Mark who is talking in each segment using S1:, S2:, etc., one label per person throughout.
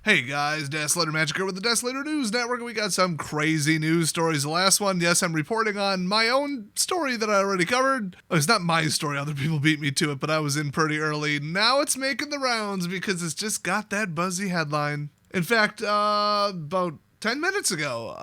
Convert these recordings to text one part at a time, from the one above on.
S1: Hey guys, Daslater Magic here with the Daslater News Network. We got some crazy news stories. The last one, yes, I'm reporting on my own story that I already covered. Oh, it's not my story, other people beat me to it, but I was in pretty early. Now it's making the rounds because it's just got that buzzy headline. In fact, about 10 minutes ago,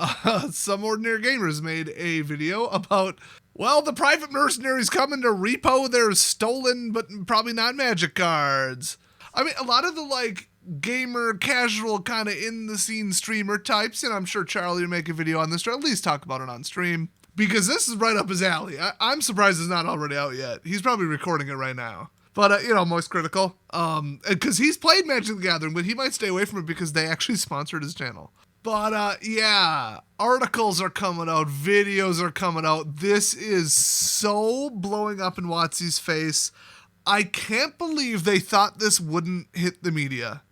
S1: some ordinary gamers made a video about, well, the private mercenaries coming to repo their stolen but probably not Magic cards. I mean, a lot of the, gamer, casual, kind of in-the-scene streamer types, and I'm sure Charlie will make a video on this, or at least talk about it on stream, because this is right up his alley. I'm surprised it's not already out yet. He's probably recording it right now. But, Moist Critical, because he's played Magic the Gathering, but he might stay away from it because they actually sponsored his channel. But, yeah, articles are coming out, videos are coming out. This is so blowing up in WOTC's face. I can't believe they thought this wouldn't hit the media.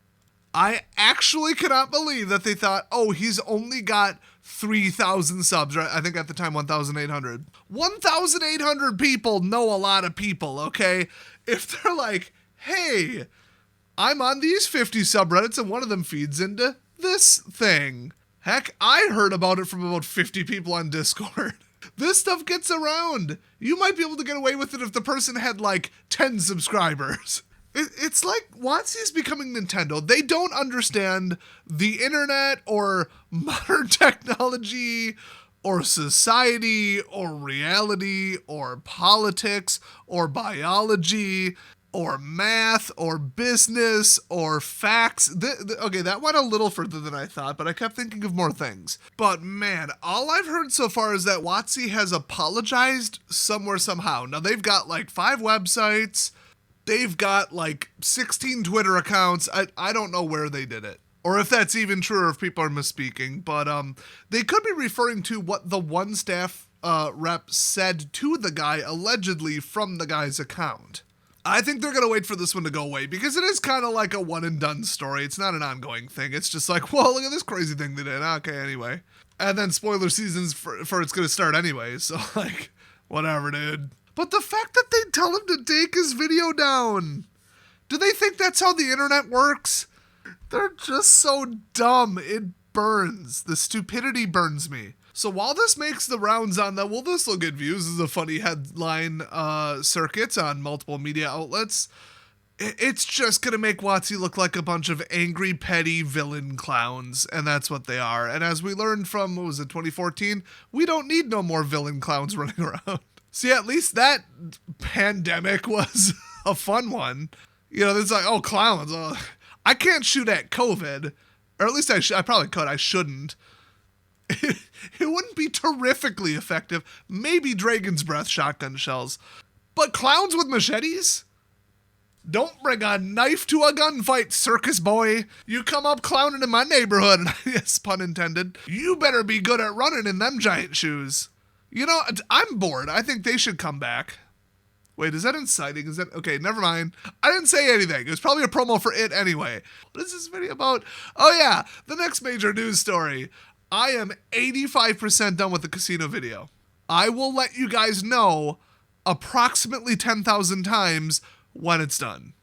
S1: I actually cannot believe that they thought, oh, he's only got 3,000 subs, right? I think at the time 1,800. 1,800 people know a lot of people, okay? If they're like, hey, I'm on these 50 subreddits and one of them feeds into this thing. Heck, I heard about it from about 50 people on Discord. This stuff gets around. You might be able to get away with it if the person had 10 subscribers. It's like WOTC's becoming Nintendo. They don't understand the internet or modern technology or society or reality or politics or biology or math or business or facts. Okay, that went a little further than I thought, but I kept thinking of more things. But man, all I've heard so far is that WOTC has apologized somewhere somehow. Now they've got 5 websites. They've got 16 Twitter accounts. I don't know where they did it, or if that's even true, or if people are misspeaking. But they could be referring to what the one staff rep said to the guy, allegedly from the guy's account. I think they're going to wait for this one to go away because it is kind of like a one and done story. It's not an ongoing thing. It's just well, look at this crazy thing they did. Okay, anyway. And then spoiler seasons for it's going to start anyway. So whatever, dude. But the fact that they tell him to take his video down. Do they think that's how the internet works? They're just so dumb. It burns. The stupidity burns me. So while this makes the rounds on will this will get views? This is a funny headline circuit on multiple media outlets. It's just going to make WOTC look like a bunch of angry, petty villain clowns. And that's what they are. And as we learned from, 2014? We don't need no more villain clowns running around. See, at least that pandemic was a fun one. It's oh, clowns. I can't shoot at COVID. Or at least I probably could. I shouldn't. It wouldn't be terrifically effective. Maybe Dragon's Breath shotgun shells. But clowns with machetes? Don't bring a knife to a gunfight, circus boy. You come up clowning in my neighborhood, yes, pun intended. You better be good at running in them giant shoes. I'm bored. I think they should come back. Wait, is that inciting? Is that... Okay, never mind. I didn't say anything. It was probably a promo for it anyway. What is this video about? Oh yeah, the next major news story. I am 85% done with the casino video. I will let you guys know approximately 10,000 times when it's done.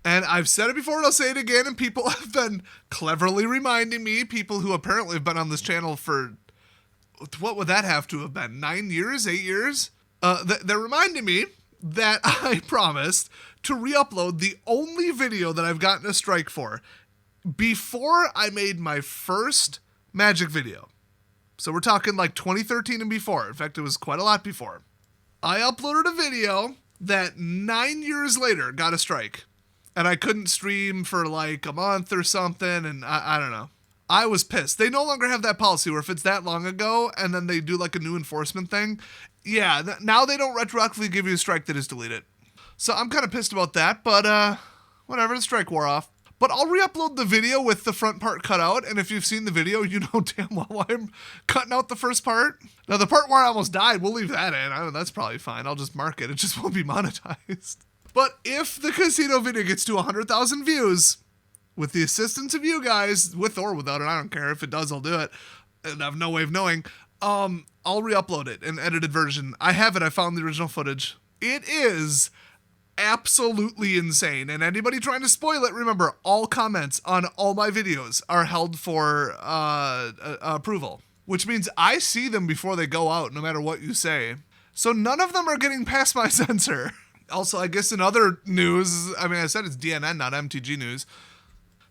S1: And I've said it before and I'll say it again, and people have been cleverly reminding me, people who apparently have been on this channel for... What would that have to have been? 9 years? 8 years? They're reminding me that I promised to re-upload the only video that I've gotten a strike for before I made my first Magic video. So we're talking 2013 and before. In fact, it was quite a lot before. I uploaded a video that 9 years later got a strike. And I couldn't stream for a month or something, and I don't know. I was pissed. They no longer have that policy where if it's that long ago and then they do a new enforcement thing, yeah, now they don't retroactively give you a strike, they just delete it. So I'm kind of pissed about that, but whatever, the strike wore off. But I'll re-upload the video with the front part cut out, and if you've seen the video, you know damn well why I'm cutting out the first part. Now, the part where I almost died, we'll leave that in. That's probably fine. I'll just mark it. It just won't be monetized. But if the casino video gets to 100,000 views... with the assistance of you guys, with or without it, I don't care. If it does, I'll do it. And I have no way of knowing. I'll re-upload it, an edited version. I have it. I found the original footage. It is absolutely insane. And anybody trying to spoil it, remember, all comments on all my videos are held for approval, which means I see them before they go out, no matter what you say. So none of them are getting past my censor. Also, I guess in other news, I mean, I said it's DNN, not MTG news.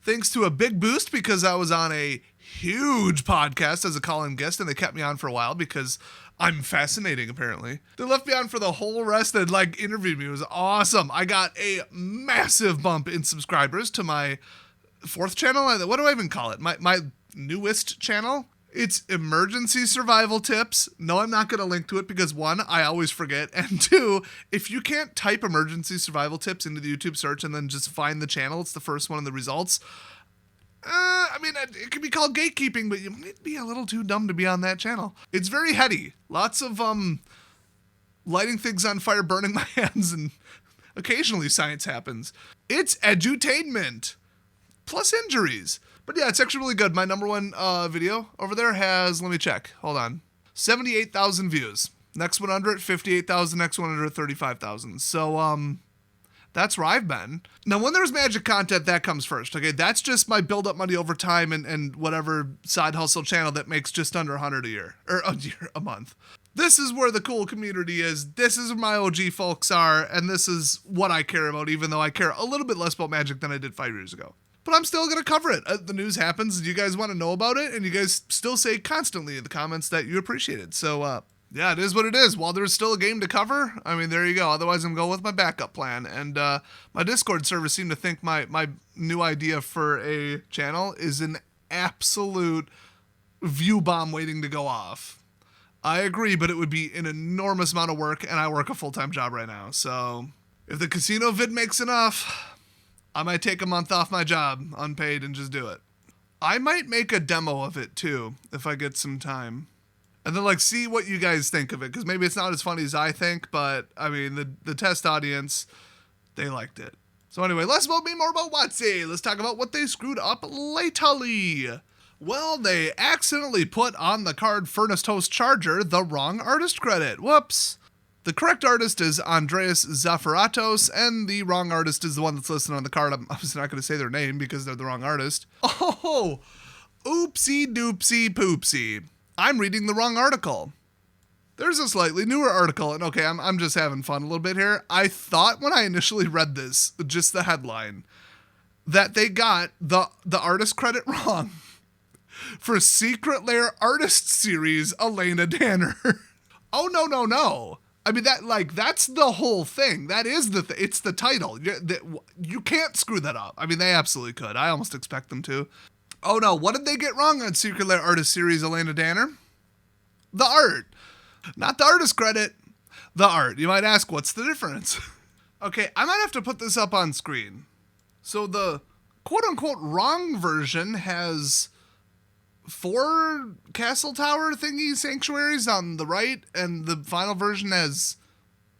S1: Thanks to a big boost because I was on a huge podcast as a call-in guest, and they kept me on for a while because I'm fascinating, apparently. They left me on for the whole rest and interviewed me. It was awesome. I got a massive bump in subscribers to my 4th channel. What do I even call it? My newest channel. It's emergency survival tips. No, I'm not going to link to it because 1, I always forget. And 2, if you can't type emergency survival tips into the YouTube search and then just find the channel, it's the first one in the results. I mean, it could be called gatekeeping, but you might be a little too dumb to be on that channel. It's very heady. Lots of lighting things on fire, burning my hands, and occasionally science happens. It's edutainment. Plus injuries. But yeah, it's actually really good. My number 1 video over there has, let me check. Hold on. 78,000 views. Next one under it, 58,000. Next one under it, 35,000. So, that's where I've been. Now, when there's Magic content, that comes first, okay? That's just my build-up money over time and whatever side hustle channel that makes just under 100 a year. Or a month. This is where the cool community is. This is where my OG folks are. And this is what I care about, even though I care a little bit less about Magic than I did 5 years ago. But I'm still going to cover it. The news happens. You guys want to know about it. And you guys still say constantly in the comments that you appreciate it. So, yeah, it is what it is. While there's still a game to cover, I mean, there you go. Otherwise, I'm going with my backup plan. And my Discord server seemed to think my new idea for a channel is an absolute view bomb waiting to go off. I agree, but it would be an enormous amount of work, and I work a full-time job right now. So if the casino vid makes enough, I might take a month off my job, unpaid, and just do it. I might make a demo of it, too, if I get some time. And then, see what you guys think of it, because maybe it's not as funny as I think, but, I mean, the test audience, they liked it. So anyway, less about me, more about WOTC. Let's talk about what they screwed up lately. Well, they accidentally put on the card Furnace Toast Charger the wrong artist credit. Whoops. The correct artist is Andreas Zafaratos, and the wrong artist is the one that's listed on the card. I'm obviously not going to say their name because they're the wrong artist. Oh, oopsie doopsie poopsie. I'm reading the wrong article. There's a slightly newer article, and okay, I'm just having fun a little bit here. I thought when I initially read this, just the headline, that they got the artist credit wrong for Secret Lair Artist Series Elena Danner. Oh, no. I mean, that's the whole thing. That is it's the title. You can't screw that up. I mean, they absolutely could. I almost expect them to. Oh no, what did they get wrong on Secret Lair Artist Series Elena Danner? The art. Not the artist credit. The art. You might ask, what's the difference? Okay, I might have to put this up on screen. So the quote-unquote wrong version has 4 castle tower thingy sanctuaries on the right, and the final version has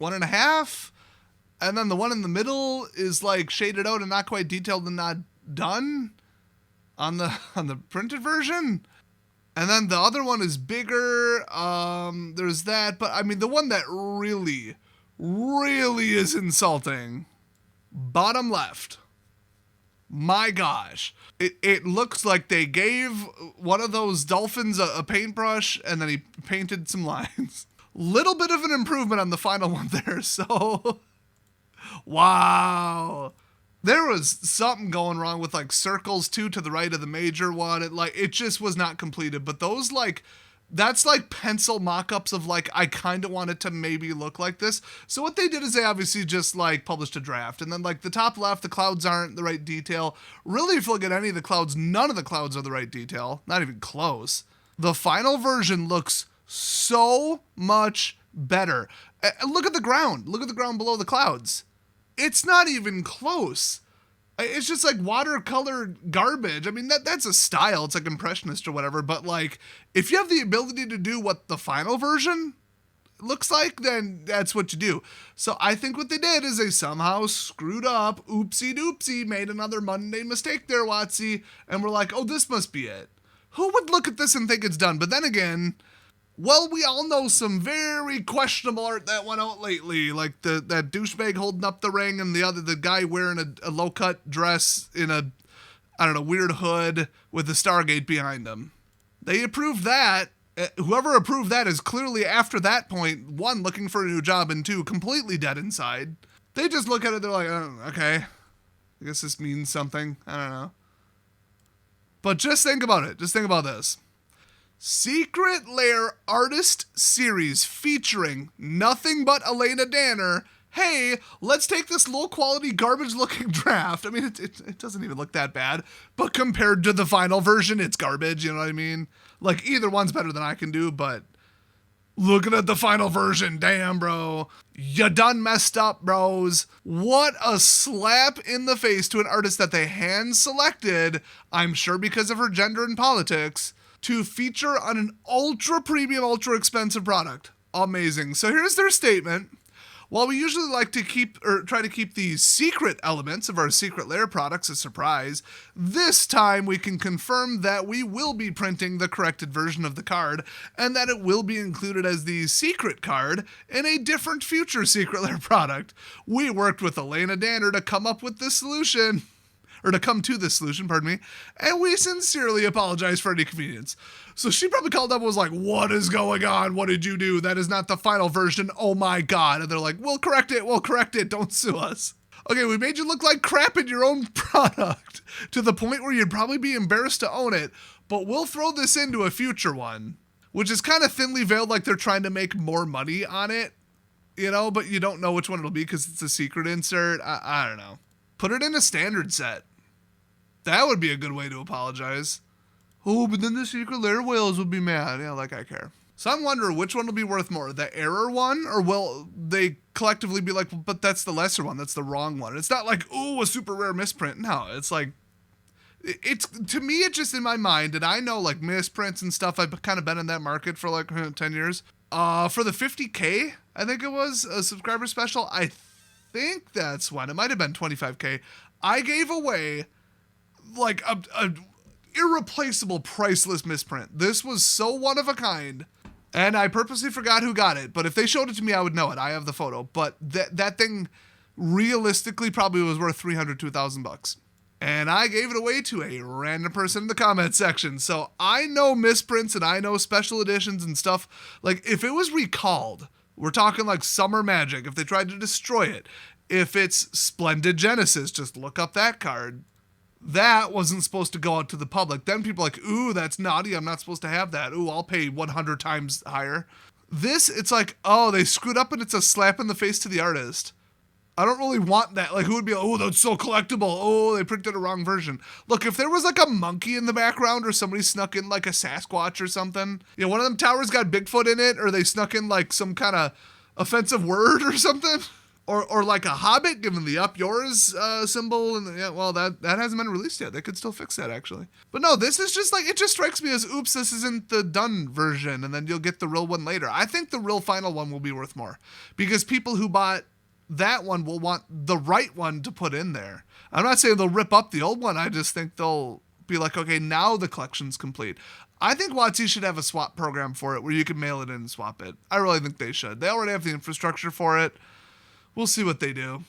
S1: 1.5, and then the one in the middle is shaded out and not quite detailed and not done on the printed version, and then the other one is bigger. There's that, but I mean the one that really is insulting, bottom left. My gosh. It looks like they gave one of those dolphins a paintbrush and then he painted some lines. Little bit of an improvement on the final one there, so wow. There was something going wrong with circles too to the right of the major one. It just was not completed, but those that's pencil mock-ups of I kind of want it to maybe look like this. So what they did is they obviously just published a draft, and then the top left, the clouds aren't the right detail. Really, if you look at any of the clouds, none of the clouds are the right detail. Not even close. The final version looks so much better. Look at the ground. Look at the ground below the clouds. It's not even close. It's just watercolor garbage. I mean, that's a style. It's impressionist or whatever. But if you have the ability to do what the final version looks like, then that's what you do. So I think what they did is they somehow screwed up. Oopsie doopsie, made another mundane mistake there, WOTC. And we're oh, this must be it. Who would look at this and think it's done? But then again, Well, we all know some very questionable art that went out lately, like that douchebag holding up the ring and the guy wearing a low-cut dress in a, I don't know, weird hood with the Stargate behind him. They approved that. Whoever approved that is clearly, after that point, one, looking for a new job, and two, completely dead inside. They just look at it, they're like, oh, okay, I guess this means something. I don't know. But just think about it. Just think about this. Secret Lair Artist Series featuring nothing but Elena Danner. Hey, let's take this low-quality, garbage-looking draft. I mean, it doesn't even look that bad. But compared to the final version, it's garbage, you know what I mean? Like, either one's better than I can do, but looking at the final version, damn, bro. You done messed up, bros. What a slap in the face to an artist that they hand-selected, I'm sure because of her gender and politics, to feature on an ultra-premium, ultra-expensive product. Amazing. So here's their statement. While we usually like to try to keep the secret elements of our Secret Lair products a surprise, this time we can confirm that we will be printing the corrected version of the card and that it will be included as the secret card in a different future Secret Lair product. We worked with Elena Danner to come up with this solution. Or to come to this solution, pardon me, and we sincerely apologize for any inconvenience. So she probably called up and was like, what is going on? What did you do? That is not the final version. Oh my God. And they're like, we'll correct it. Don't sue us. Okay, we made you look like crap in your own product to the point where you'd probably be embarrassed to own it, but we'll throw this into a future one, which is kind of thinly veiled, like they're trying to make more money on it, you know, but you don't know which one it'll be because it's a secret insert. I don't know. Put it in a standard set. That would be a good way to apologize. Oh, but then the Secret Lair whales would be mad. Yeah, like I care. So I'm wondering which one will be worth more, the error one, or will they collectively be like, but that's the lesser one, that's the wrong one. It's not like, ooh, a super rare misprint. No, it's like, it's, to me, it's just in my mind, and I know like misprints and stuff, I've kind of been in that market for like 10 years. For the 50K, I think it was a subscriber special. I think that's when, it might have been 25K. I gave away like a irreplaceable, priceless misprint. This was so one of a kind, and I purposely forgot who got it, but if they showed it to me, I would know it. I have the photo, but that thing realistically probably was worth $300 to $1,000, and I gave it away to a random person in the comment section. So I know misprints and I know special editions and stuff. Like if it was recalled, we're talking like Summer Magic, if they tried to destroy it, if it's Splendid Genesis, just look up that card. That wasn't supposed to go out to the public. Then people are like, ooh, that's naughty. I'm not supposed to have that. Ooh, I'll pay 100 times higher. This, it's like, oh, they screwed up and it's a slap in the face to the artist. I don't really want that. Like, who would be like, oh, that's so collectible. Oh, they printed a wrong version. Look, if there was like a monkey in the background or somebody snuck in like a Sasquatch or something, you know, one of them towers got Bigfoot in it, or they snuck in like some kind of offensive word or something. Or like a Hobbit, given the up yours symbol, and yeah, well, that hasn't been released yet. They could still fix that, actually. But no, this is just like, it just strikes me as, oops, this isn't the done version, and then you'll get the real one later. I think the real final one will be worth more, because people who bought that one will want the right one to put in there. I'm not saying they'll rip up the old one. I just think they'll be like, okay, now the collection's complete. I think WOTC should have a swap program for it where you can mail it in and swap it. I really think they should. They already have the infrastructure for it. We'll see what they do.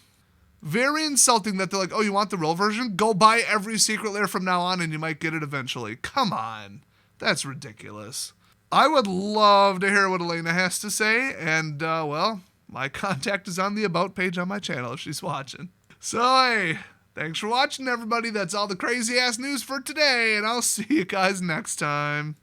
S1: Very insulting that they're like, oh, you want the real version? Go buy every Secret Lair from now on and you might get it eventually. Come on. That's ridiculous. I would love to hear what Elena has to say. And, well, my contact is on the About page on my channel if she's watching. So, hey, thanks for watching, everybody. That's all the crazy-ass news for today. And I'll see you guys next time.